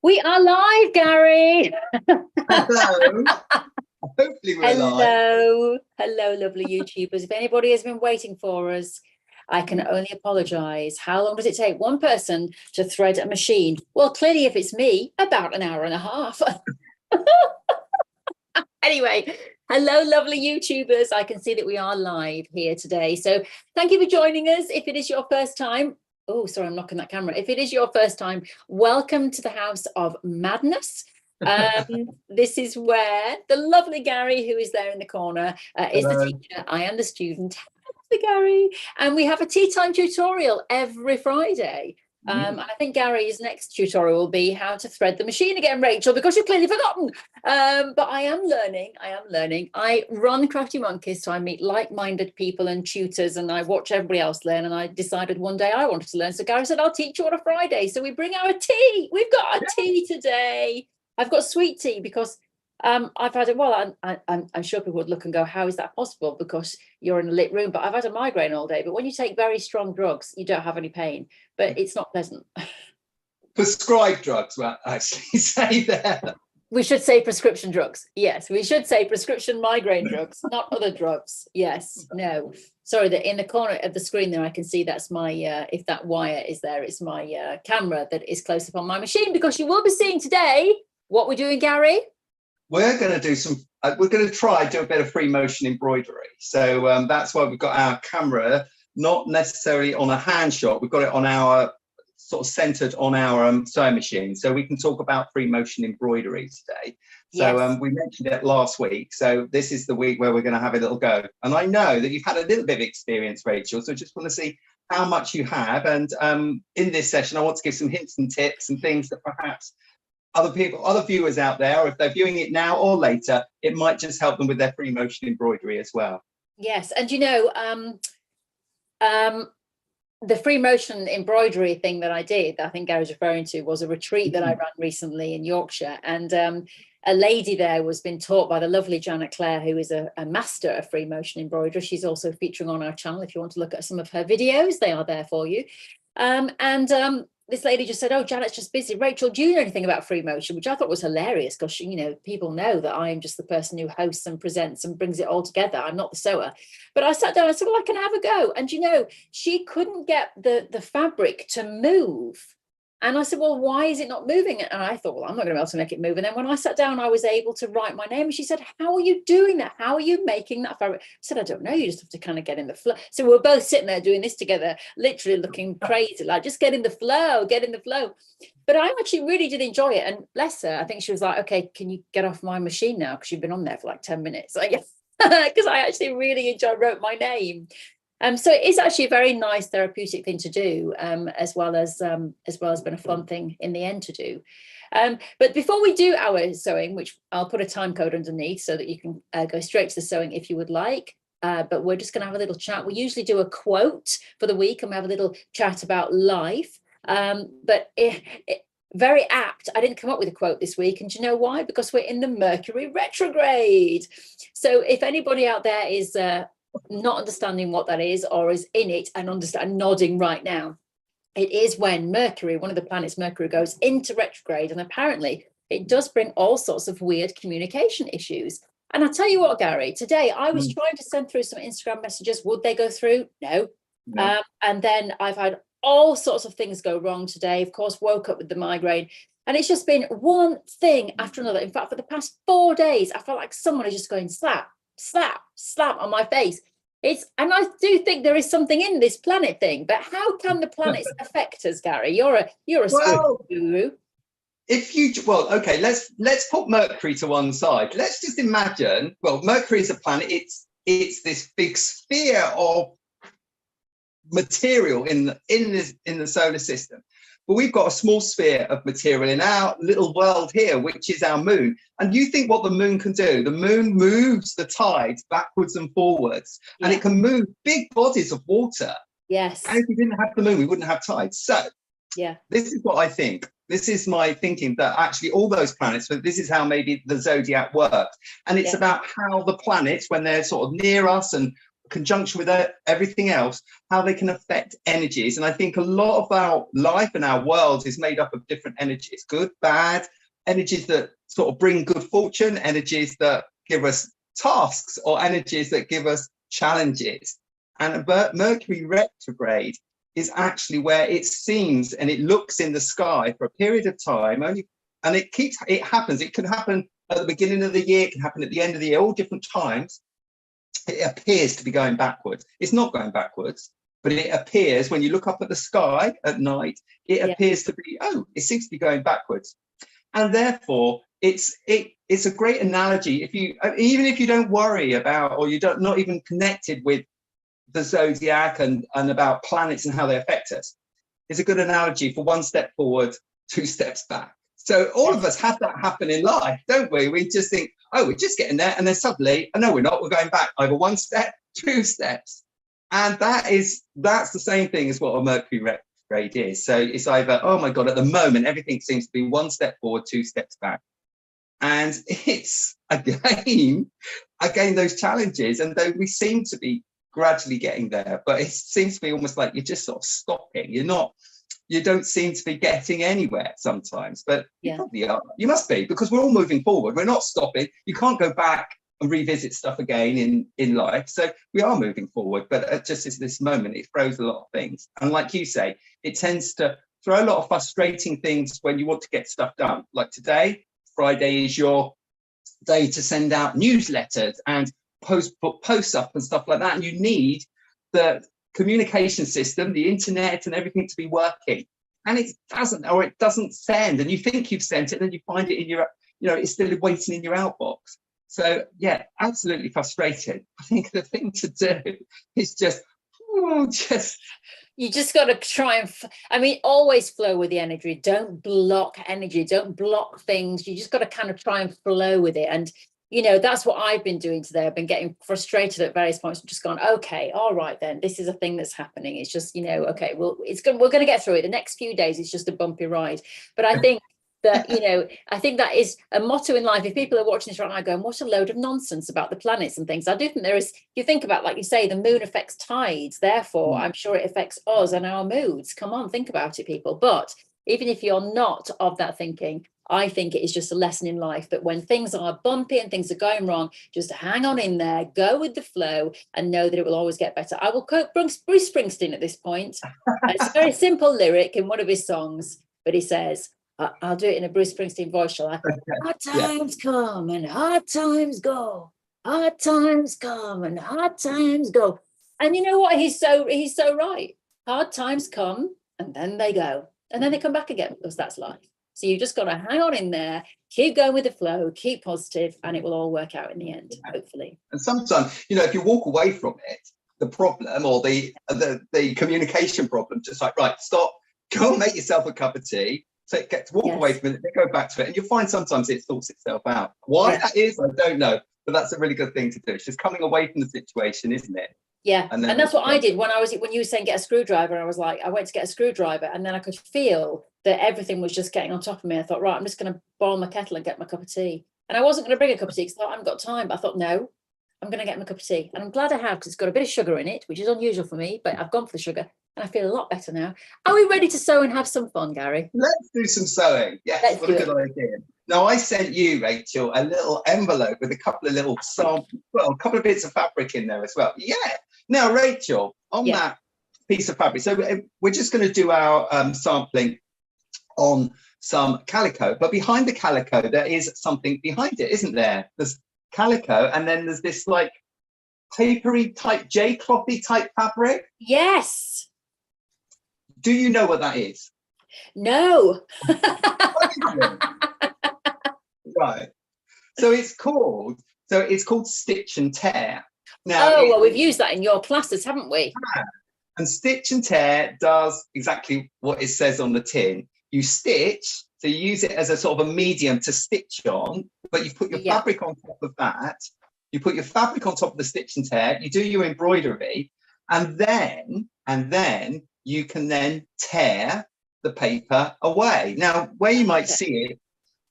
We are live, Gary. Hello. Hopefully we're live. Hello, lovely YouTubers. If anybody has been waiting for us, I can only apologise. How long does it take one person to thread a machine? Well, clearly, if it's me, about an hour and a half. Anyway, hello, lovely YouTubers. I can see that we are live here today. So thank you for joining us. If it is your first time, oh, sorry, I'm knocking that camera. If it is your first time, welcome to the House of Madness. This is where the lovely Gary, who is there in the corner, is the teacher. I am the student. Hello, Gary. And we have a tea time tutorial every Friday. And I think Gary's next tutorial will be how to thread the machine again, Rachel, because you've clearly forgotten. But I am learning. I run Crafty Monkeys, so I meet like-minded people and tutors, and I watch everybody else learn. And I decided one day I wanted to learn. So Gary said, I'll teach you on a Friday. So we bring our tea. We've got our tea today. I've got sweet tea because I've had it. Well, I'm sure people would look and go, how is that possible? Because you're in a lit room. But I've had a migraine all day. But when you take very strong drugs, you don't have any pain. But it's not pleasant. Prescribed drugs, well, actually say there. We should say prescription drugs. Yes, we should say prescription migraine drugs, not other drugs. Yes, no. Sorry, that in the corner of the screen there, I can see that's my, if that wire is there, it's my camera that is close up on my machine, because you will be seeing today what we're doing, Gary. We're going to do some, we're going to try do a bit of free motion embroidery. So that's why we've got our camera, not necessarily on a hand shot. We've got it on our, sort of centered on our sewing machine. So we can talk about free motion embroidery today. So Yes. We mentioned it last week. So this is the week where we're going to have a little go. And I know that you've had a little bit of experience, Rachel. So I just want to see how much you have. And in this session, I want to give some hints and tips and things that perhaps other people, other viewers out there, or if they're viewing it now or later, it might just help them with their free motion embroidery as well. Yes, and you know, the free motion embroidery thing that I did, I think Gary's referring to, was a retreat that I ran recently in Yorkshire, and a lady there was being taught by the lovely Janet Clare, who is a master of free motion embroidery. She's also featuring on our channel. If you want to look at some of her videos, they are there for you. This lady just said, oh, Janet's just busy. Rachel, do you know anything about free motion? Which I thought was hilarious, because, you know, people know that I'm just the person who hosts and presents and brings it all together. I'm not the sewer. But I sat down and said, well, I can have a go. And, you know, she couldn't get the fabric to move. And I said, well, why is it not moving? And I thought, well, I'm not going to be able to make it move. And then when I sat down, I was able to write my name. And she said, how are you doing that? How are you making that fabric? I said, I don't know. You just have to kind of get in the flow. So we were both sitting there doing this together, literally looking crazy, like just get in the flow, get in the flow. But I actually really did enjoy it. And bless her, I think she was like, okay, can you get off my machine now? Because you've been on there for like 10 minutes. I guess, because I actually really wrote my name. So it is actually a very nice therapeutic thing to do, as well as been a fun thing in the end to do. But before we do our sewing, which I'll put a time code underneath so that you can go straight to the sewing if you would like. But we're just going to have a little chat. We usually do a quote for the week, and we have a little chat about life. But very apt. I didn't come up with a quote this week. And do you know why? Because we're in the Mercury Retrograde. So if anybody out there is not understanding what that is, or is in it and nodding right now, it is when Mercury, one of the planets, Mercury, goes into retrograde, and apparently it does bring all sorts of weird communication issues. And I tell you what, Gary, today I was trying to send through some Instagram messages. Would they go through? No. And then I've had all sorts of things go wrong today. Of course, woke up with the migraine, and it's just been one thing after another. In fact, for the past 4 days, I felt like someone is just going slap, slap, slap on my face. And I do think there is something in this planet thing, but how can the planets affect us, Gary? You're a spiritual guru. Okay, let's put Mercury to one side. Let's just imagine, well, Mercury is a planet. It's this big sphere of material in the solar system. But we've got a small sphere of material in our little world here, which is our moon. And you think what the moon can do? The moon moves the tides backwards and forwards, and it can move big bodies of water. Yes. And if we didn't have the moon, we wouldn't have tides. So this is what I think. This is my thinking, that actually all those planets, but this is how maybe the zodiac works. And it's about how the planets, when they're sort of near us and conjunction with everything else, how they can affect energies. And I think a lot of our life and our world is made up of different energies, good, bad, energies that sort of bring good fortune, energies that give us tasks, or energies that give us challenges. And Mercury retrograde is actually where it seems and it looks in the sky for a period of time only, and it happens. It can happen at the beginning of the year, it can happen at the end of the year, all different times. It appears to be going backwards. It's not going backwards, but it appears when you look up at the sky at night, it appears to be, it seems to be going backwards. And therefore, it's a great analogy. Even if you don't worry about, or you don't not even connected with the zodiac and about planets and how they affect us, it's a good analogy for 1 step forward, 2 steps back. So all of us have that happen in life, don't we? We just think, we're just getting there. And then suddenly, no, we're not. We're going back either 1 step, 2 steps. And that's the same thing as what a Mercury retrograde is. So it's either, oh my God, at the moment, everything seems to be 1 step forward, 2 steps back. And it's, again, those challenges. And though we seem to be gradually getting there, but it seems to be almost like you're just sort of stopping. You don't seem to be getting anywhere sometimes, but you probably are. You must be, because we're all moving forward. We're not stopping. You can't go back and revisit stuff again in life. So we are moving forward, but at just this moment, it throws a lot of things. And like you say, it tends to throw a lot of frustrating things when you want to get stuff done. Like today, Friday is your day to send out newsletters and put posts up and stuff like that. And you need the communication system, the internet and everything to be working, and it doesn't send, and you think you've sent it, and then you find it in your, it's still waiting in your outbox. So absolutely frustrating. I think the thing to do is just you just got to try and always flow with the energy. Don't block energy, don't block things. You just got to kind of try and flow with it. And that's what I've been doing today. I've been getting frustrated at various points and just gone, okay, all right, then this is a thing that's happening. It's just, okay, well, we're going to get through it. The next few days, it's just a bumpy ride. But I think that, I think that is a motto in life. If people are watching this right now going, what a load of nonsense about the planets and things. I do think there is, you think about, like you say, the moon affects tides. Therefore, I'm sure it affects us and our moods. Come on, think about it, people. But even if you're not of that thinking, I think it is just a lesson in life that when things are bumpy and things are going wrong, just hang on in there, go with the flow, and know that it will always get better. I will quote Bruce Springsteen at this point. It's a very simple lyric in one of his songs, but he says, I'll do it in a Bruce Springsteen voice, shall I? Hard times come and hard times go. Hard times come and hard times go. And you know what? He's so right. Hard times come and then they go. And then they come back again, because that's life. So you've just got to hang on in there, keep going with the flow, keep positive, and it will all work out in the end, hopefully. And sometimes, if you walk away from it, the problem or the communication problem, just like, right, stop, go and make yourself a cup of tea, walk away from it, then go back to it, and you'll find sometimes it sorts itself out. Why that is, I don't know, but that's a really good thing to do. It's just coming away from the situation, isn't it? Yeah, and that's what I did when you were saying get a screwdriver. I was like, I went to get a screwdriver, and then I could feel that everything was just getting on top of me. I thought, right, I'm just going to boil my kettle and get my cup of tea. And I wasn't going to bring a cup of tea because I thought, I haven't got time. But I thought, no, I'm going to get my cup of tea. And I'm glad I have, because it's got a bit of sugar in it, which is unusual for me, but I've gone for the sugar and I feel a lot better now. Are we ready to sew and have some fun, Gary? Let's do some sewing. Yes, what a good idea. Now, I sent you, Rachel, a little envelope with a couple of little a couple of bits of fabric in there as well. Yeah. Now, Rachel, on that piece of fabric, so we're just going to do our sampling on some calico, but behind the calico there is something behind it, isn't there? There's calico, and then there's this like papery type, J-clothy type fabric. Yes. Do you know what that is? No. Right. So it's called stitch and tear. Now, well, we've used that in your classes, haven't we? And stitch and tear does exactly what it says on the tin. You stitch, so you use it as a sort of a medium to stitch on, but you put your fabric on top of that. You put your fabric on top of the stitch and tear. You do your embroidery, and then you can then tear the paper away. Now, where you might see it,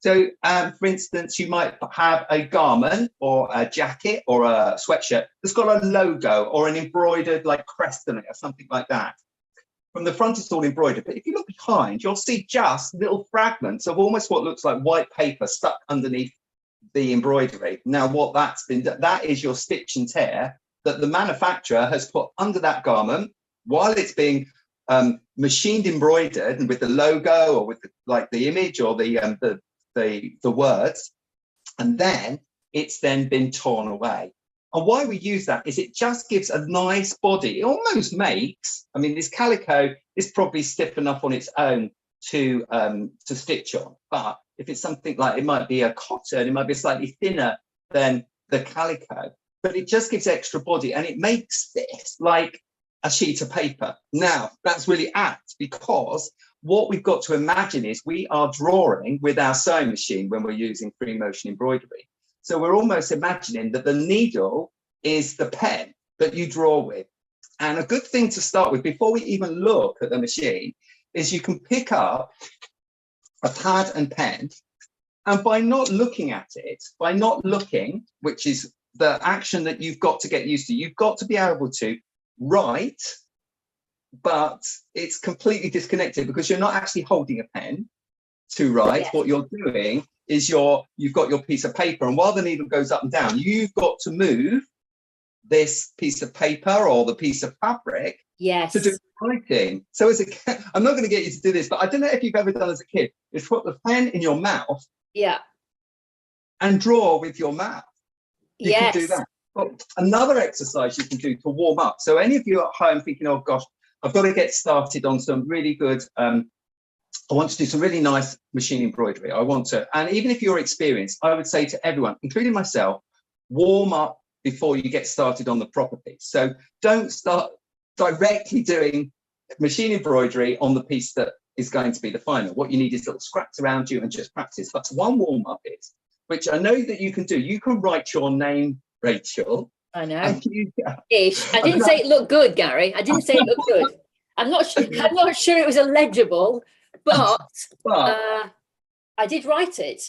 So, for instance, you might have a garment or a jacket or a sweatshirt that's got a logo or an embroidered like crest on it or something like that. From the front, it's all embroidered. But if you look behind, you'll see just little fragments of almost what looks like white paper stuck underneath the embroidery. Now, what that's been, that is your stitch and tear that the manufacturer has put under that garment while it's being machined embroidered and with the logo or with the image or the words, and then it's then been torn away. And why we use that is it just gives a nice body. It almost makes, I mean, this calico is probably stiff enough on its own to stitch on, but if it's something like, it might be a cotton, it might be slightly thinner than the calico, but it just gives extra body and it makes this like a sheet of paper. Now, that's really apt because what we've got to imagine is we are drawing with our sewing machine when we're using free motion embroidery. So we're almost imagining that the needle is the pen that you draw with. And a good thing to start with before we even look at the machine is you can pick up a pad and pen, and by not looking at it, by not looking, which is the action that you've got to get used to, you've got to be able to write, but it's completely disconnected because you're not actually holding a pen to write. Yes. What you're doing is you've got your piece of paper, and while the needle goes up and down, you've got to move this piece of paper or the piece of fabric to do writing. So as a kid, I'm not going to get you to do this, but I don't know if you've ever done as a kid, is put the pen in your mouth and draw with your mouth. You can do that. But another exercise you can do to warm up. So any of you at home thinking, oh gosh, I've got to get started on some really good, I want to do some really nice machine embroidery. And even if you're experienced, I would say to everyone, including myself, warm up before you get started on the proper piece. So don't start directly doing machine embroidery on the piece that is going to be the final. What you need is little scraps around you and just practice. But one warm up is, which I know that you can do, you can write your name, Rachel. I know. Ish. I didn't say it looked good, Gary. I didn't say it looked good. I'm not sure it was illegible, but I did write it.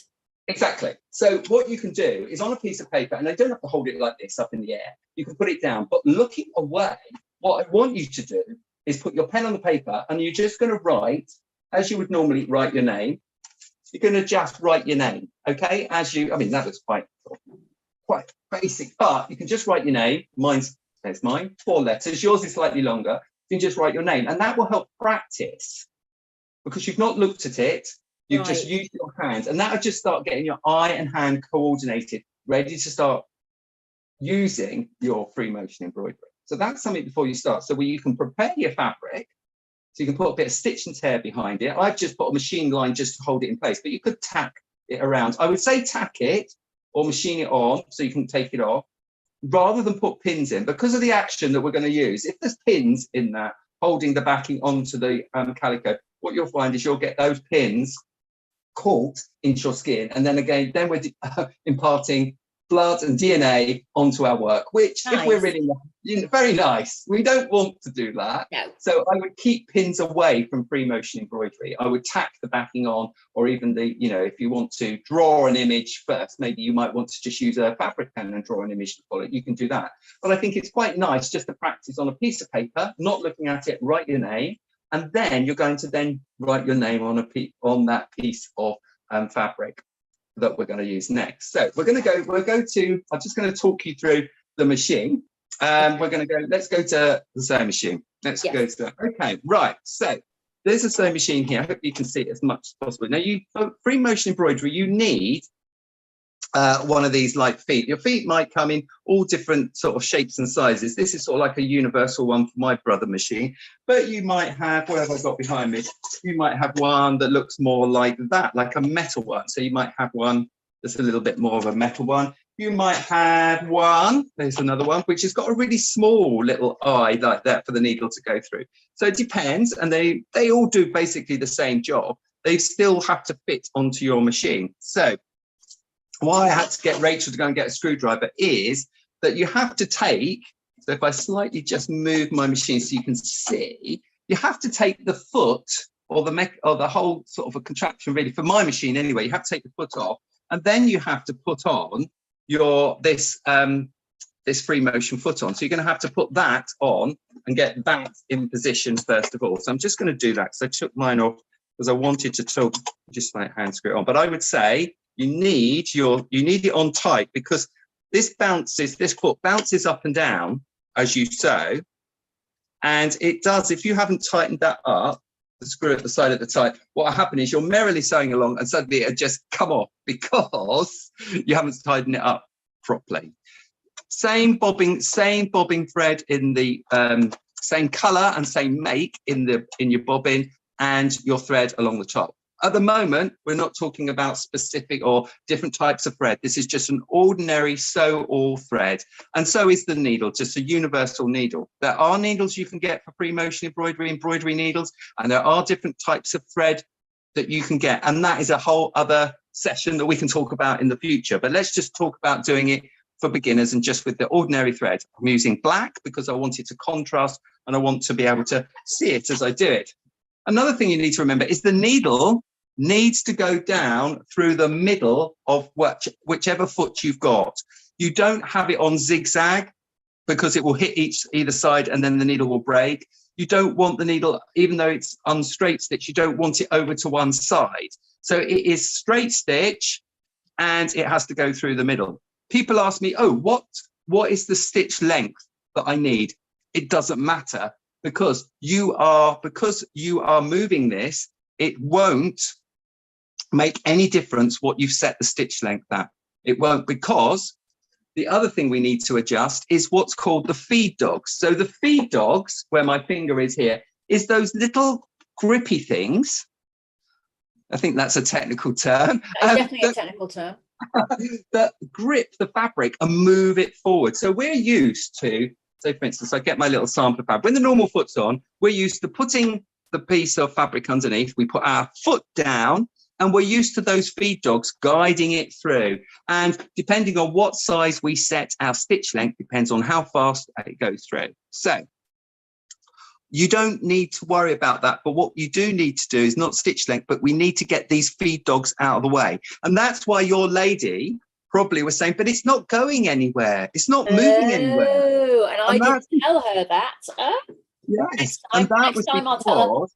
Exactly. So what you can do is on a piece of paper, and I don't have to hold it like this up in the air, you can put it down, but looking away, what I want you to do is put your pen on the paper and you're just going to write, as you would normally write your name, you're going to just write your name, okay? I mean, that was quite basic, but you can just write your name. There's mine, 4 letters. Yours is slightly longer. You can just write your name, and that will help practice because you've not looked at it. You've just used your hands, and that'll just start getting your eye and hand coordinated, ready to start using your free motion embroidery. So that's something before you start. So where you can prepare your fabric, so you can put a bit of stitch and tear behind it. I've just put a machine line just to hold it in place, but you could tack it around. I would say tack it or machine it on so you can take it off, rather than put pins in, because of the action that we're going to use. If there's pins in that holding the backing onto the calico, what you'll find is you'll get those pins caught into your skin, and then we're imparting blood and DNA onto our work, which if we're really very nice, we don't want to do that. No. So I would keep pins away from free motion embroidery. I would tack the backing on, or even if you want to draw an image first, maybe you might want to just use a fabric pen and draw an image to follow it. You can do that. But I think it's quite nice just to practice on a piece of paper, not looking at it, write your name, and then you're going to then write your name on that piece of fabric that we're going to use next. So I'm just going to talk you through the machine. Let's go to the sewing machine. Okay, right. So there's a sewing machine here. I hope you can see it as much as possible. Now, for free motion embroidery, you need one of these like feet. Your feet might come in all different sort of shapes and sizes. This is sort of like a universal one for my brother machine, but you might have, what have I got behind me? You might have one that looks more like that, like a metal one. So you might have one that's a little bit more of a metal one. You might have one, there's another one, which has got a really small little eye like that for the needle to go through. So it depends, and they all do basically the same job. They still have to fit onto your machine. So why I had to get Rachel to go and get a screwdriver is that you have to take, so if I slightly just move my machine so you can see, you have to take the foot or the whole sort of a contraption really, for my machine anyway, you have to take the foot off, and then you have to put on this free motion foot on. So you're going to have to put that on and get that in position first of all. So I'm just going to do that because I took mine off because I wanted to just like hand screw it on. But I would say you need it on tight, because this foot bounces up and down as you sew. And it does, if you haven't tightened that up, the screw at the side at the top, what will happen is you're merrily sewing along and suddenly it just come off because you haven't tightened it up properly. Same bobbing thread in the same color and same make in your bobbin and your thread along the top. At the moment, we're not talking about specific or different types of thread. This is just an ordinary sew all thread. And so is the needle, just a universal needle. There are needles you can get for free motion embroidery needles, and there are different types of thread that you can get. And that is a whole other session that we can talk about in the future. But let's just talk about doing it for beginners and just with the ordinary thread. I'm using black because I want it to contrast and I want to be able to see it as I do it. Another thing you need to remember is the needle needs to go down through the middle of whichever foot you've got. You don't have it on zigzag because it will hit either side and then the needle will break. You don't want the needle, even though it's on straight stitch, you don't want it over to one side. So it is straight stitch and it has to go through the middle. People ask me, oh, what is the stitch length that I need? It doesn't matter because you are moving this, it won't make any difference what you've set the stitch length at. It won't, because the other thing we need to adjust is what's called the feed dogs. So the feed dogs, where my finger is here, is those little grippy things. I think that's a technical term. Definitely a technical term. That grip the fabric and move it forward. So we're used to, so for instance, I get my little sample of fabric. When the normal foot's on, we're used to putting the piece of fabric underneath. We put our foot down and we're used to those feed dogs guiding it through. And depending on what size we set our stitch length, depends on how fast it goes through. So you don't need to worry about that. But what you do need to do is not stitch length, but we need to get these feed dogs out of the way. And that's why your lady probably was saying, but it's not going anywhere. It's not moving anywhere. Oh, and I didn't tell her that. Yes, and that was because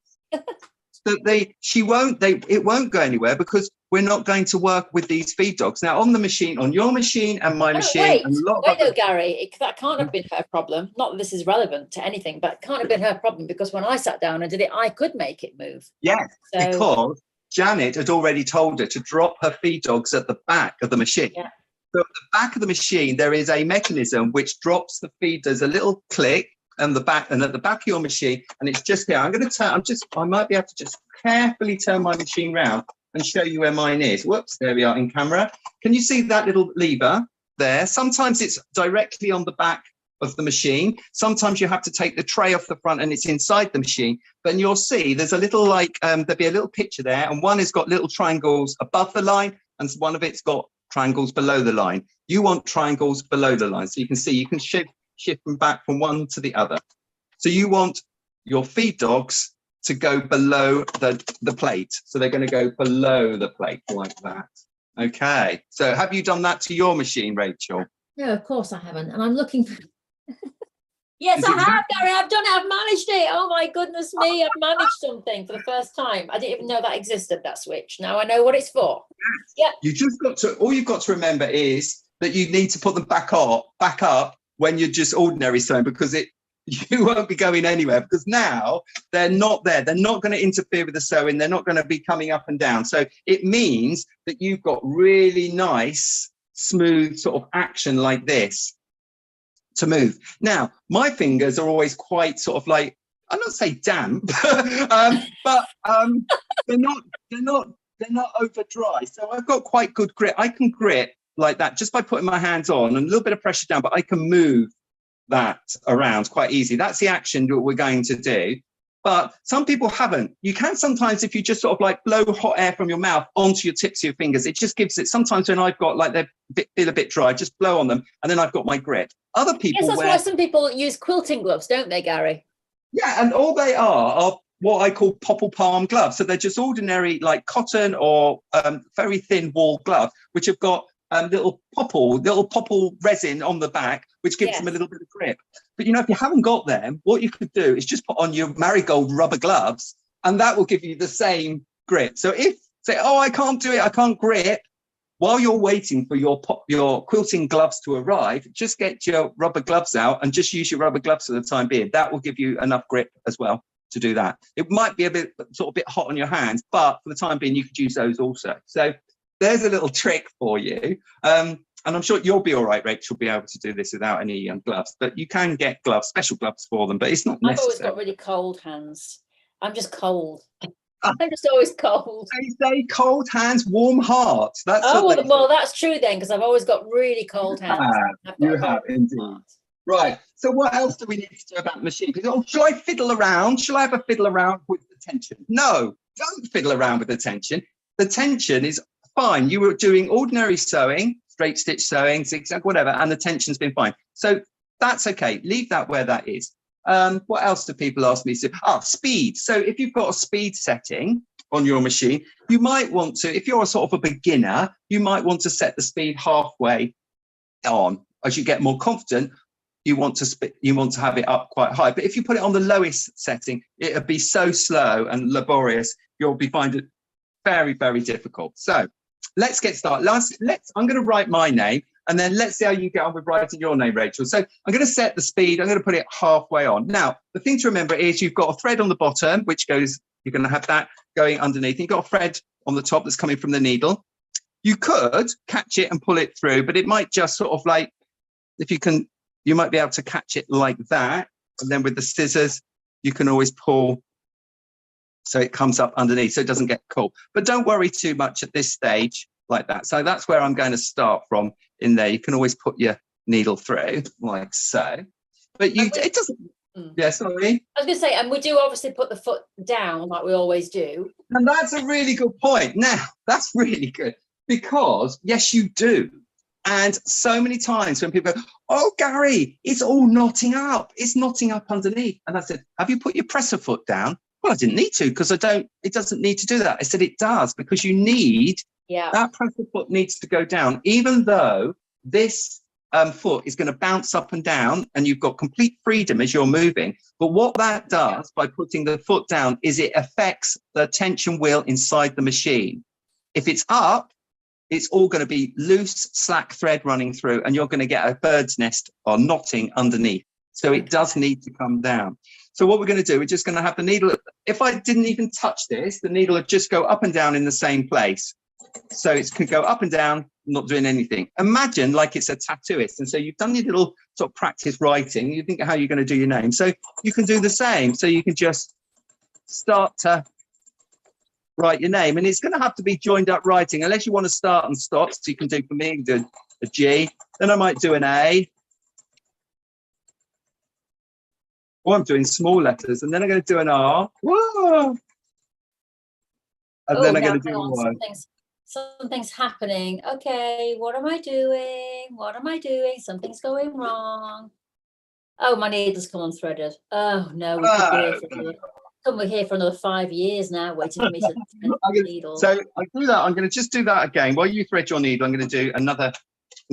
that it won't go anywhere because we're not going to work with these feed dogs. Now on the machine, on your machine and my machine. Wait, and Gary, that can't have been her problem. Not that this is relevant to anything, but it can't have been her problem because when I sat down and did it, I could make it move. Yes, because Janet had already told her to drop her feed dogs at the back of the machine. Yeah. So at the back of the machine, there is a mechanism which drops the feed. There's a little click and at the back of your machine, and it's just here. I'm going to turn. I might be able to just carefully turn my machine round and show you where mine is. Whoops, there we are in camera. Can you see that little lever there? Sometimes it's directly on the back of the machine. Sometimes you have to take the tray off the front and it's inside the machine. But you'll see there's a little there'll be a little picture there, and one has got little triangles above the line and one of it's got triangles below the line. You want triangles below the line. So you can see you can shift them back from one to the other. So you want your feed dogs to go below the plate. So they're going to go below the plate like that. Okay. So have you done that to your machine, Rachel? No, of course I haven't. And I'm looking for... Yes, I have, Gary. I've done it. I've managed it. Oh, my goodness me. I've managed something for the first time. I didn't even know that existed, that switch. Now I know what it's for. Yeah. You just got to, all you've got to remember is that you need to put them back up when you're just ordinary sewing, because you won't be going anywhere, because now they're not there. They're not going to interfere with the sewing. They're not going to be coming up and down. So it means that you've got really nice, smooth sort of action like this to move. Now, my fingers are always quite sort of like, I'm not say damp, but they're not over dry. So I've got quite good grip. I can grip like that just by putting my hands on and a little bit of pressure down, but I can move that around quite easy. That's the action that we're going to do. But some people haven't. You can sometimes, if you just sort of like blow hot air from your mouth onto your tips of your fingers, it just gives it. Sometimes when I've got like they feel a bit dry, just blow on them and then I've got my grip. Other people, yes, that's why some people use quilting gloves, don't they, Gary? Yeah, and all they are what I call popple palm gloves. So they're just ordinary like cotton or very thin wool gloves, which have got little popple resin on the back, which gives them a little bit of grip. But you know, if you haven't got them, what you could do is just put on your marigold rubber gloves, and that will give you the same grip. So if say, oh, I can't do it, I can't grip, while you're waiting for your quilting gloves to arrive, just get your rubber gloves out and just use your rubber gloves for the time being. That will give you enough grip as well to do that. It might be a bit hot on your hands, but for the time being, you could use those also. So there's a little trick for you. And I'm sure you'll be all right, Rachel, be able to do this without any gloves. But you can get gloves, special gloves for them, but it's not necessary. I've always got really cold hands. I'm just cold. I'm just always cold. They say cold hands, warm heart. That's well, that's true then, because I've always got really cold hands. You have indeed. Right. So what else do we need to do about the machine? Because, shall I fiddle around? Shall I have a fiddle around with the tension? No, don't fiddle around with the tension. The tension is fine. You were doing ordinary sewing, straight stitch sewing, zigzag, whatever, and the tension's been fine. So that's okay. Leave that where that is. What else do people ask me? Speed. So if you've got a speed setting on your machine, you might want to, if you're a sort of a beginner, you might want to set the speed halfway on. As you get more confident, you want to have it up quite high. But if you put it on the lowest setting, it'll be so slow and laborious, you'll be finding it very, very difficult. So let's get started. I'm going to write my name, and then let's see how you get on with writing your name, Rachel. So I'm going to set the speed. I'm going to put it halfway on. Now, the thing to remember is you've got a thread on the bottom, which goes, you're going to have that going underneath. You've got a thread on the top that's coming from the needle. You could catch it and pull it through, but it might just sort of like, you might be able to catch it like that. And then with the scissors, you can always pull so it comes up underneath so it doesn't get caught. But don't worry too much at this stage like that. So that's where I'm going to start from in there. You can always put your needle through like so. But it doesn't. Yeah, sorry. I was going to say, and we do obviously put the foot down like we always do. And that's a really good point. Now, that's really good because, yes, you do. And so many times when people go, oh, Gary, it's all knotting up. It's knotting up underneath. And I said, have you put your presser foot down? Well, I didn't need to because it doesn't need to do that. I said, it does because you need, that presser foot needs to go down, even though this foot is going to bounce up and down and you've got complete freedom as you're moving. But what that does by putting the foot down is it affects the tension wheel inside the machine. If it's up, it's all going to be loose, slack thread running through, and you're going to get a bird's nest or knotting underneath. So it does need to come down. So what we're going to do, we're just going to have the needle. If I didn't even touch this, the needle would just go up and down in the same place. So it could go up and down, not doing anything. Imagine like it's a tattooist. And so you've done your little sort of practice writing. You think how you're going to do your name. So you can do the same. So you can just start to write your name, and it's going to have to be joined up writing unless you want to start and stop. So you can do, for me, you can do a G, then I might do an A, or I'm doing small letters, and then I'm going to do an R. Whoa! And then I'm going to do a Y. Something's happening. Okay, what am I doing? What am I doing? Something's going wrong. Oh, my needle's come unthreaded. Oh no, we're here for another 5 years now, waiting for me to needle. So I do that. I'm going to just do that again. While you thread your needle, I'm going to do another.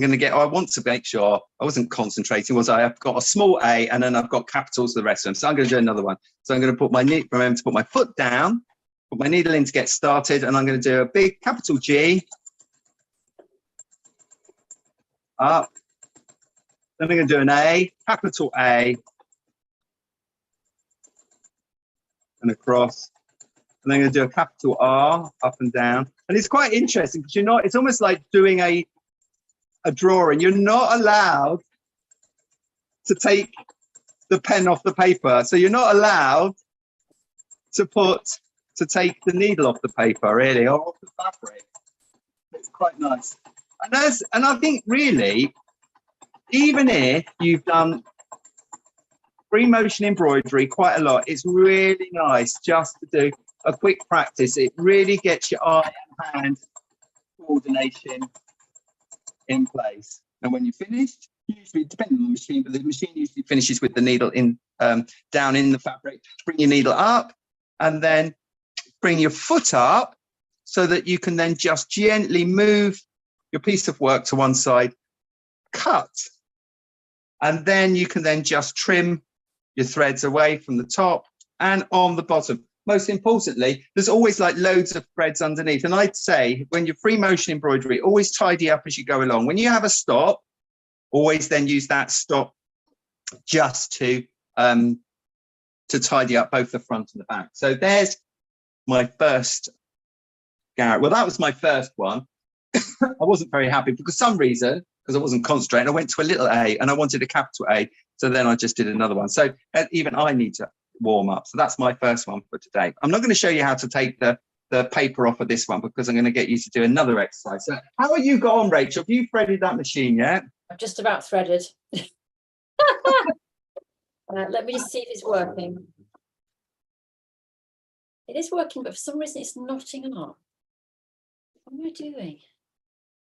I want to make sure I wasn't concentrating. I've got a small A and then I've got capitals the rest of them. So I'm going to do another one. So I'm going to remember to put my foot down, put my needle in to get started, and I'm going to do a big capital G up. Then I'm going to do an A, capital A, and across. And then I'm going to do a capital R up and down. And it's quite interesting because it's almost like doing a drawing. You're not allowed to take the pen off the paper. So you're not allowed to take the needle off the paper, really, or off the fabric. It's quite nice. And I think really, even if you've done free motion embroidery quite a lot, it's really nice just to do a quick practice. It really gets your eye and hand coordination in place. And when you're finished, usually depending on the machine, but the machine usually finishes with the needle in down in the fabric. Bring your needle up, and then bring your foot up so that you can then just gently move your piece of work to one side, cut, and then you can then just trim your threads away from the top and on the bottom. Most importantly, there's always like loads of threads underneath. And I'd say when you're free motion embroidery, always tidy up as you go along. When you have a stop, always then use that stop just to tidy up both the front and the back. So there's my first garret. Well, that was my first one. I wasn't very happy because some reason, because I wasn't concentrating, I went to a little A and I wanted a capital A. So then I just did another one. So even I need to warm up. So that's my first one for today. I'm not going to show you how to take the paper off of this one because I'm going to get you to do another exercise. So how are you got on, Rachel? Have you threaded that machine yet? I've just about threaded. Let me just see if it's working. It is working, but for some reason it's knotting up. What am I doing?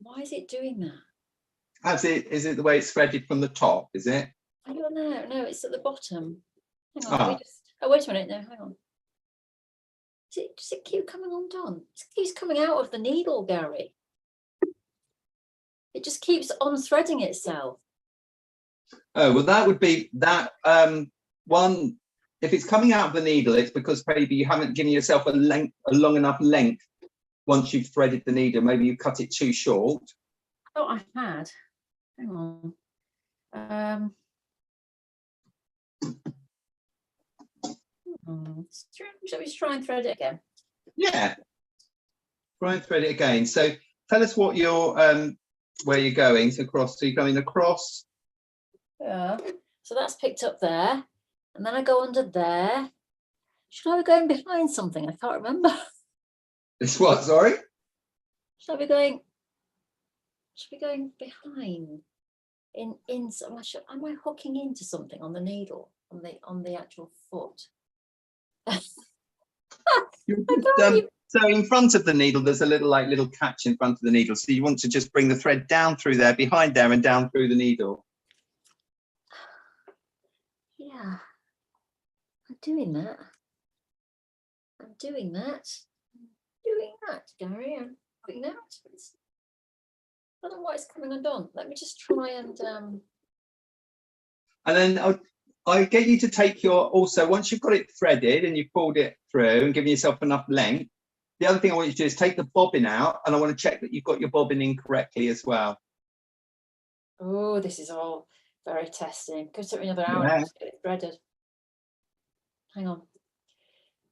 Why is it doing that? Is it the way it's threaded from the top, is it? I don't know. No, it's at the bottom. Hang on. Oh, wait a minute. No, hang on. Does it keep coming undone? It keeps coming out of the needle, Gary. It just keeps unthreading itself. Oh, well, that would be that one. If it's coming out of the needle, it's because maybe you haven't given yourself a long enough length once you've threaded the needle. Maybe you cut it too short. I thought I had. Hang on. Shall we try and thread it again? Yeah. Try and thread it again. So tell us what your where you're going. So you're going across. Yeah. So that's picked up there. And then I go under there. Should I be going behind something? I can't remember. It's what, sorry? Should I be going behind? Am I hooking into something on the needle, on the actual foot? So in front of the needle, there's a little catch in front of the needle. So you want to just bring the thread down through there, behind there, and down through the needle. Yeah, I'm doing that. Gary. I'm doing that. I don't know why it's coming undone. Let me just try and. And then I get you to take once you've got it threaded and you've pulled it through and given yourself enough length, the other thing I want you to do is take the bobbin out, and I want to check that you've got your bobbin in correctly as well. Oh, this is all very testing. Could take me another hour to get it threaded. Hang on.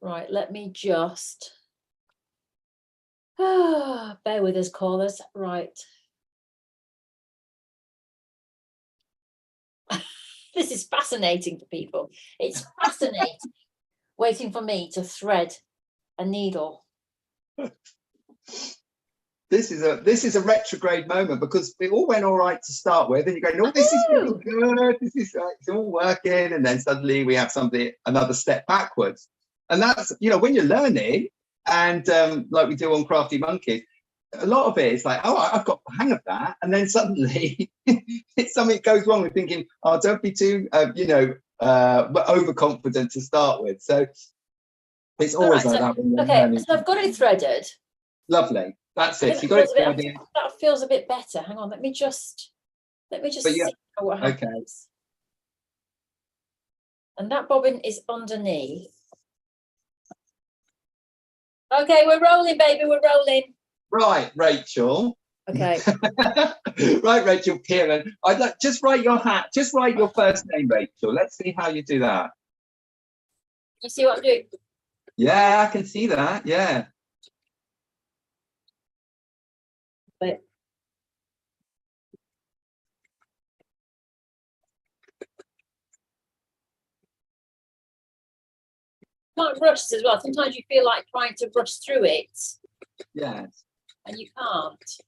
Right, let me just. Bear with us, callers. Right. This is fascinating for people. It's fascinating waiting for me to thread a needle. This is a retrograde moment because it all went all right to start with, and you're going, "Oh, this is really good. This is it's all working," and then suddenly we have another step backwards. And that's when you're learning, and like we do on Crafty Monkeys, a lot of it is like, "Oh, I've got the hang of that," and then suddenly something goes wrong. We're thinking, "Oh, don't be too overconfident to start with." So it's always like that. When you're learning. So I've got it threaded. Lovely. That's it. You got it threaded. That feels a bit better. Hang on. Let me just see what happens. Okay. And that bobbin is underneath. Okay, we're rolling, baby. We're rolling. Right, Rachel. Okay. Right, Rachel Kieran. I'd like just write your first name, Rachel. Let's see how you do that. You see what I'm doing? Yeah, I can see that. Yeah. But can't rush as well. Sometimes you feel like trying to rush through it. Yes. And you can't.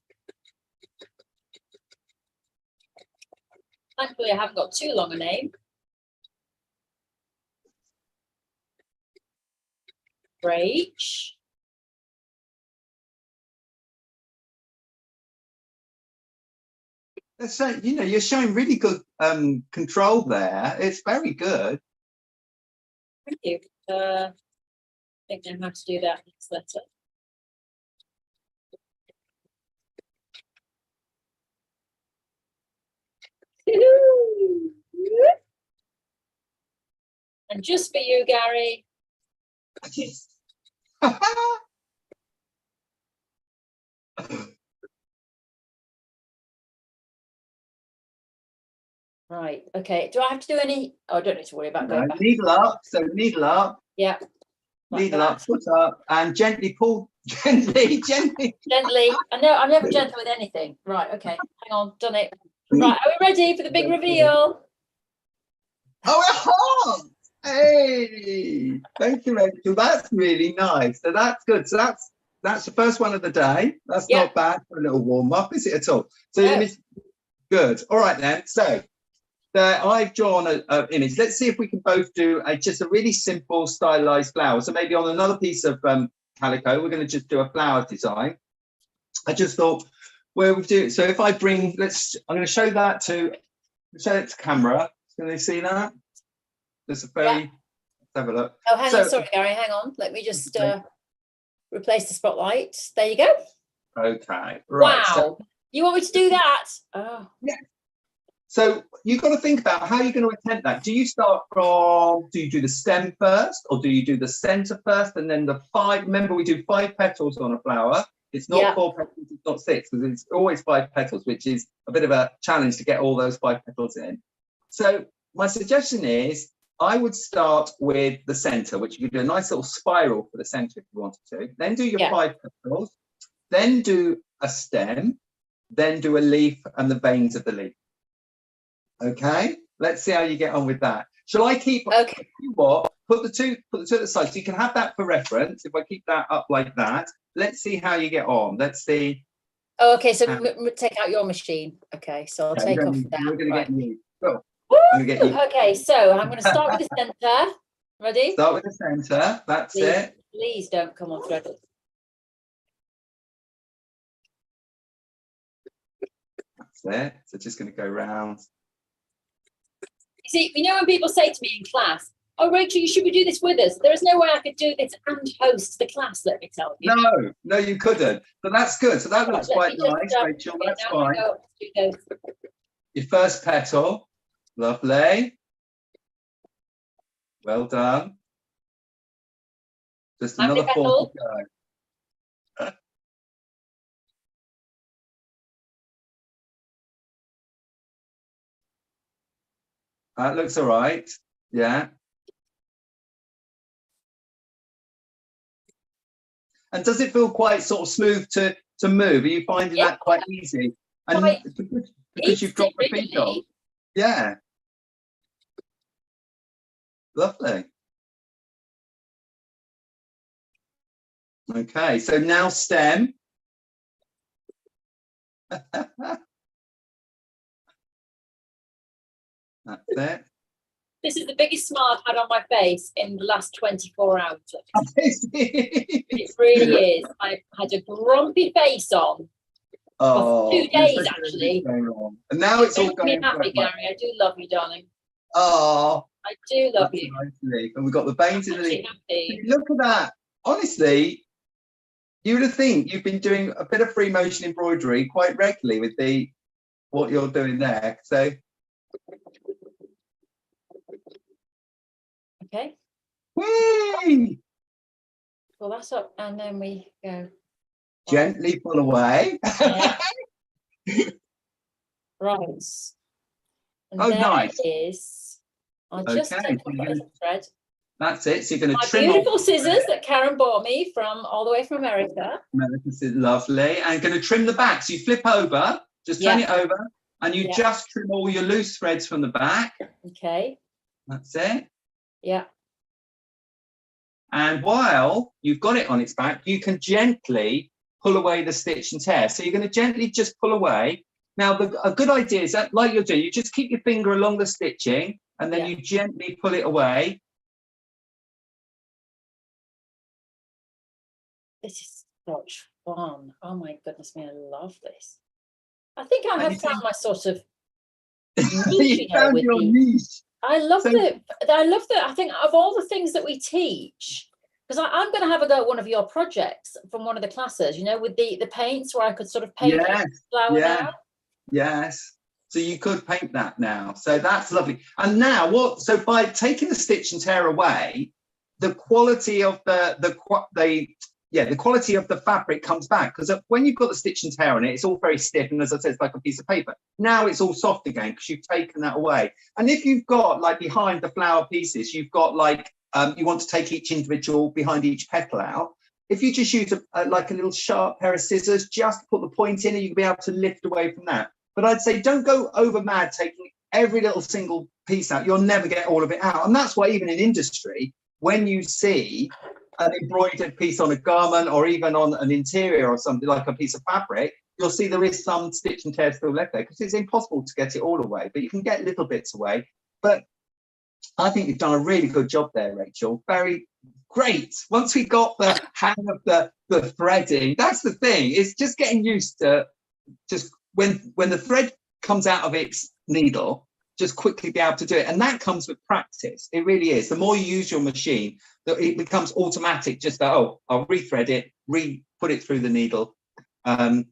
Thankfully, I haven't got too long a name. Rach. So, you're showing really good control there. It's very good. Thank you. think I know how to do that next letter. And just for you, Gary. Right. Okay. Do I have to do any? Oh, I don't need to worry about going back. Needle up. So needle up. Yeah. Needle up, foot up, and gently pull. Gently. Gently. I know I'm never gentle with anything. Right. Okay. Hang on. Done it. Right. Are we ready for the big reveal? Oh, hey! Thank you, Rachel. That's really nice. So that's good. So that's the first one of the day. That's not bad for a little warm up, is it at all? So good. All right then. So I've drawn an image. Let's see if we can both do just a really simple stylized flower. So maybe on another piece of calico, we're going to just do a flower design. I just thought where we do it. So if I bring, I'm going to show that to camera. Can they see that? There's a very. Let's have a look. Oh, hang on. Sorry, Gary. Hang on. Let me just replace the spotlight. There you go. Okay. Right. Wow. So, you want me to do that? Oh. Yeah. So you've got to think about how you're going to attempt that. Do you do the stem first, or do you do the center first and then the 5? Remember, we do 5 petals on a flower. It's not 4 petals, it's not 6, because it's always 5 petals, which is a bit of a challenge to get all those 5 petals in. So my suggestion is I would start with the center, which you could do a nice little spiral for the center if you wanted to. Then do your 5 petals, then do a stem, then do a leaf and the veins of the leaf. Okay, let's see how you get on with that. Shall I keep? Okay. You what? Put the two at the side, so you can have that for reference. If I keep that up like that, let's see how you get on. Let's see. Oh, okay. So take out your machine. Okay, so I'll take off that. We're going to get you. Cool. Okay, so I'm going to start with the center. Ready? Start with the center. That's it. Please don't come on thread. That's it. So just going to go round. You see, you know when people say to me in class, "Oh, Rachel, you should do this with us." There is no way I could do this and host the class, let me tell you. No, you couldn't. But that's good. So that looks quite nice, Rachel. That's fine. Your first petal. Lovely. Well done. Just another 4 to go. That looks all right. Yeah. And does it feel quite sort of smooth to move? Are you finding that quite easy? And because you've got the feet on. Yeah. Lovely. Okay, so now stem. That's it. This is the biggest smile I've had on my face in the last 24 hours. It really is. I've had a grumpy face on for 2 days, actually. And now it's all going happy, Gary. I do love you, darling. Oh, I do love you. Nicely. And we've got the veins in the leaf. Look at that. Honestly, you would think you've been doing a bit of free motion embroidery quite regularly with what you're doing there. So. Okay. Whee! Pull that up and then we go. Gently pull away. Yeah. Right. And nice. I'll just take off a little thread. That's it. So you're going to trim beautiful scissors that Karen bought me from all the way from America. This is lovely. And going to trim the back. So you flip over, just turn it over, and you just trim all your loose threads from the back. Okay. That's it. Yeah. And while you've got it on its back, you can gently pull away the stitch and tear. So you're going to gently just pull away. Now, a good idea is that, like you'll do, you just keep your finger along the stitching and then you gently pull it away. This is such fun. Oh my goodness me, I love this. I think I have found my sort of niche, you found your niche. I love it. I love that. I think of all the things that we teach, Because I'm going to have a go at one of your projects from one of the classes, you know, with the paints where I could sort of paint Yes, flower now. yes. So you could paint that now. So that's lovely. And now what? So by taking the stitch and tear away, the quality of the quality of the fabric comes back, because when you've got the stitch and tear on it, it's all very stiff, and as I said, it's like a piece of paper. Now it's all soft again because you've taken that away. And if you've got, like, behind the flower pieces, you've got, like, you want to take each individual behind each petal out. If you just use like a little sharp pair of scissors, just put the point in, and you'll be able to lift away from that. But I'd say don't go over mad taking every little single piece out. You'll never get all of it out. And that's why even in industry, when you see an embroidered piece on a garment, or even on an interior or something like a piece of fabric, you'll see there is some stitch and tear still left there, because it's impossible to get it all away, but you can get little bits away. But I think you've done a really good job there, Rachel. Very great. Once we got the hang of the threading, that's the thing. It's just getting used to just when the thread comes out of its needle, just quickly be able to do it. And that comes with practice. It really is. The more you use your machine, it becomes automatic. Just that, oh, I'll rethread it, put it through the needle. And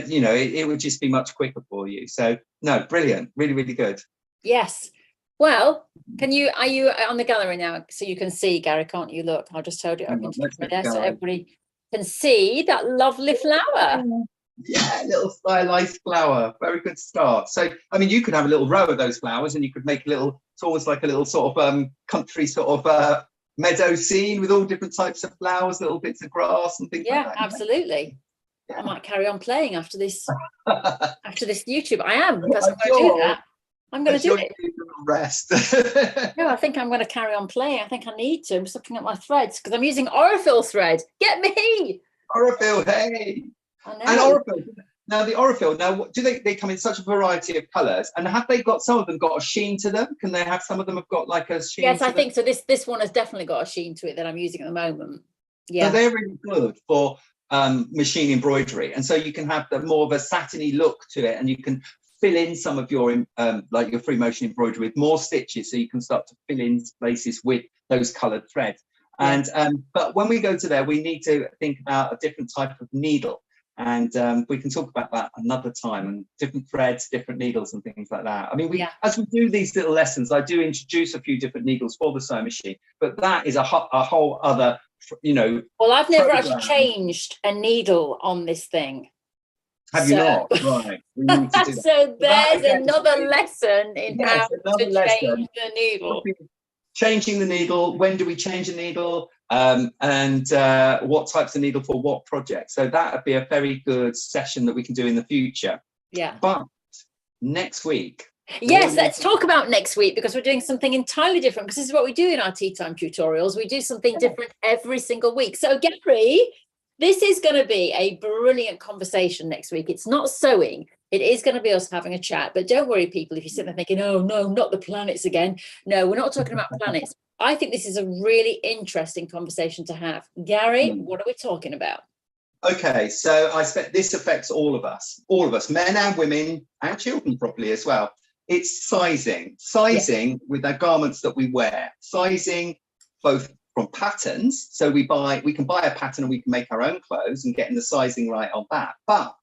you know, it would just be much quicker for you. So no, brilliant. Really, really good. Yes. Well, are you on the gallery now? So you can see, Gary, can't you? Look, I'll just hold it up into my desk so everybody can see that lovely flower. Yeah, little stylized flower. Very good start. So, I mean, you could have a little row of those flowers, and you could make a little, it's almost like a little sort of country sort of meadow scene with all different types of flowers, little bits of grass and things like that. Absolutely. Yeah. I might carry on playing after this YouTube. I am, I'm because I'm going to do that. I'm going to do it. Rest. No, I think I'm going to carry on playing. I think I need to. I'm just looking at my threads because I'm using Aurifil thread. Get me! Aurifil, hey! And Aurifil. Now the Aurifil. Now, do they come in such a variety of colours? And have they got, some of them got a sheen to them? Can they have, some of them have got like a sheen? Yes, I think so. This one has definitely got a sheen to it that I'm using at the moment. Yeah. So they're really good for machine embroidery, and so you can have more of a satiny look to it, and you can fill in some of your like your free motion embroidery with more stitches, so you can start to fill in places with those coloured threads. Yeah. And but when we go to there, we need to think about a different type of needle, and we can talk about that another time, and different threads, different needles and things like that. I mean, as we do these little lessons, I do introduce a few different needles for the sewing machine, but that is a whole other, you know. Well, I've never actually changed a needle on this thing. Have you not? Right. We need to do that. So there's another lesson in how to change the needle. Changing the needle. When do we change the needle? And what types of needle for what project? So that would be a very good session that we can do in the future. Yeah. But next week. Yes, let's talk about next week, because we're doing something entirely different, because this is what we do in our tea time tutorials. We do something different every single week. So Gary, this is going to be a brilliant conversation next week. It's not sewing. It is going to be us having a chat. But don't worry, people, if you're sitting there thinking, oh, no, not the planets again. No, we're not talking about planets. I think this is a really interesting conversation to have. Gary, what are we talking about? Okay, so I expect this affects all of us, men and women and children probably as well. It's sizing with our garments that we wear, sizing both from patterns. So we can buy a pattern and we can make our own clothes and getting the sizing right on that. But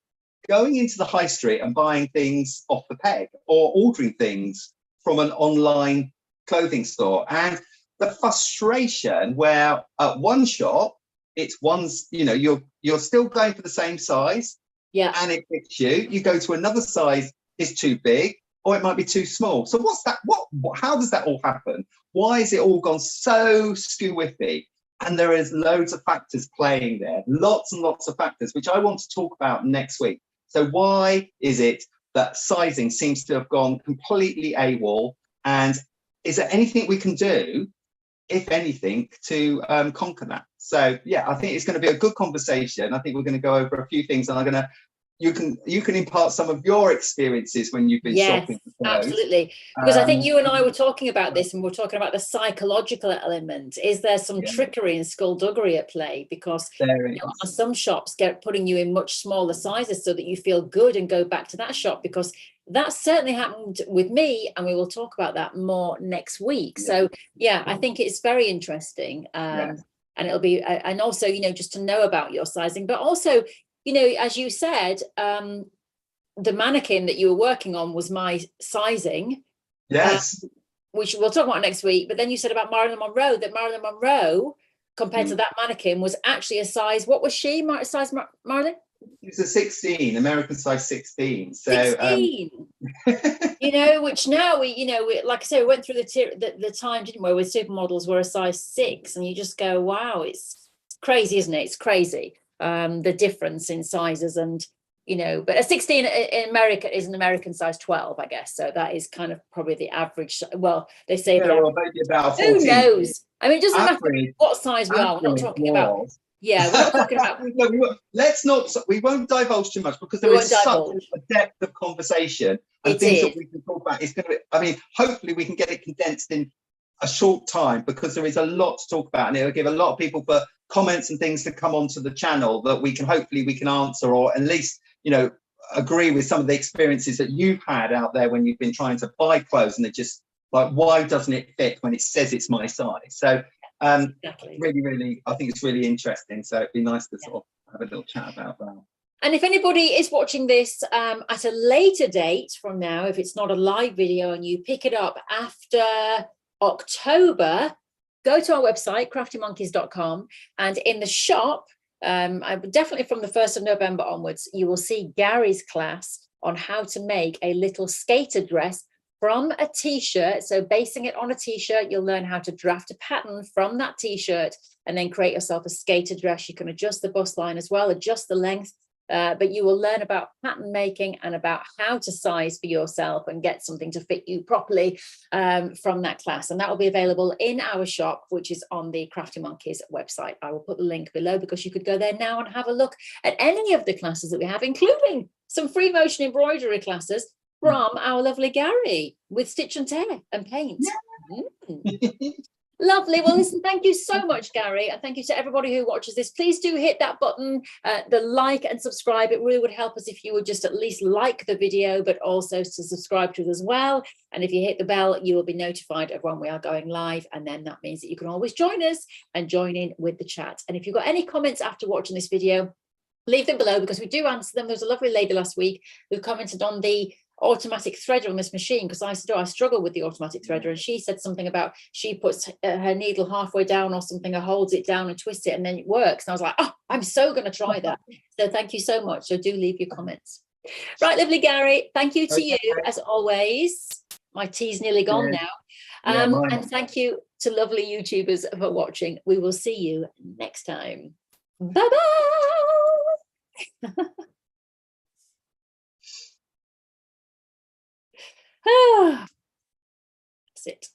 going into the high street and buying things off the peg, or ordering things from an online clothing store, and the frustration where at one shop it's one's, you know, you're still going for the same size, and it fits you. You go to another size, is too big, or it might be too small. So what's that? How does that all happen? Why is it all gone so skew-whiffy? And there is loads of factors playing there, lots and lots of factors, which I want to talk about next week. So why is it that sizing seems to have gone completely AWOL? And is there anything we can do, if anything, to conquer that? So yeah, I think it's going to be a good conversation. I think we're going to go over a few things, and you can impart some of your experiences when you've been shopping for clothes. Absolutely, because I think you and I were talking about this, and we're talking about the psychological element. Is there some trickery and skullduggery at play? Because some shops putting you in much smaller sizes so that you feel good and go back to that shop, because that certainly happened with me, and we will talk about that more next week. So yeah, I think it's very interesting. and it'll be, and also, you know, just to know about your sizing, but also, you know, as you said, the mannequin that you were working on was my sizing. Yes. Which we'll talk about next week. But then you said about Marilyn Monroe, that Marilyn Monroe, compared to that mannequin, was actually a size, what was she, size Marilyn? It's a 16, American size 16. So 16. You know, which now we, you know, like I say, we went through the time, didn't we, where supermodels were a size 6, and you just go, wow, it's crazy, isn't it? It's crazy, the difference in sizes. And you know, but a 16 in America is an American size 12, I guess. So that is kind of probably the average. Well, they say maybe about 14. Who knows? I mean, it doesn't matter what size we are. We're not talking about. Yeah, we're not talking about. No, let's not. We won't divulge too much because there is such a depth of conversation and things that we can talk about. It's going to be. I mean, hopefully we can get it condensed in a short time because there is a lot to talk about, and it will give a lot of people for comments and things to come onto the channel that we can answer, or at least, you know, agree with some of the experiences that you've had out there when you've been trying to buy clothes and it just like, why doesn't it fit when it says it's my size? So really, I think it's really interesting. So it'd be nice to sort of have a little chat about that. And if anybody is watching this at a later date from now, if it's not a live video and you pick it up after October, go to our website, CraftyMonkies.com, and in the shop, definitely from the 1st of November onwards, you will see Gary's class on how to make a little skater dress from a t-shirt. So basing it on a t-shirt, you'll learn how to draft a pattern from that t-shirt and then create yourself a skater dress. You can adjust the bust line as well, adjust the length, but you will learn about pattern making and about how to size for yourself and get something to fit you properly from that class. And that will be available in our shop, which is on the Crafty Monkies website. I will put the link below because you could go there now and have a look at any of the classes that we have, including some free motion embroidery classes from our lovely Gary with stitch and tear and paint. Lovely. Well, listen, thank you so much, Gary. And thank you to everybody who watches this. Please do hit that button, the like and subscribe. It really would help us if you would just at least like the video, but also to subscribe to it as well. And if you hit the bell, you will be notified of when we are going live. And then that means that you can always join us and join in with the chat. And if you've got any comments after watching this video, leave them below because we do answer them. There was a lovely lady last week who commented on the automatic threader on this machine, because I said, oh, I struggle with the automatic threader, and she said something about she puts her needle halfway down or something, or holds it down and twists it and then it works. And I was like, oh, I'm so going to try that. So thank you so much. So do leave your comments. Right, lovely Gary, thank you to you as always. My tea's nearly gone now. And thank you to lovely YouTubers for watching. We will see you next time. Bye bye. That's it.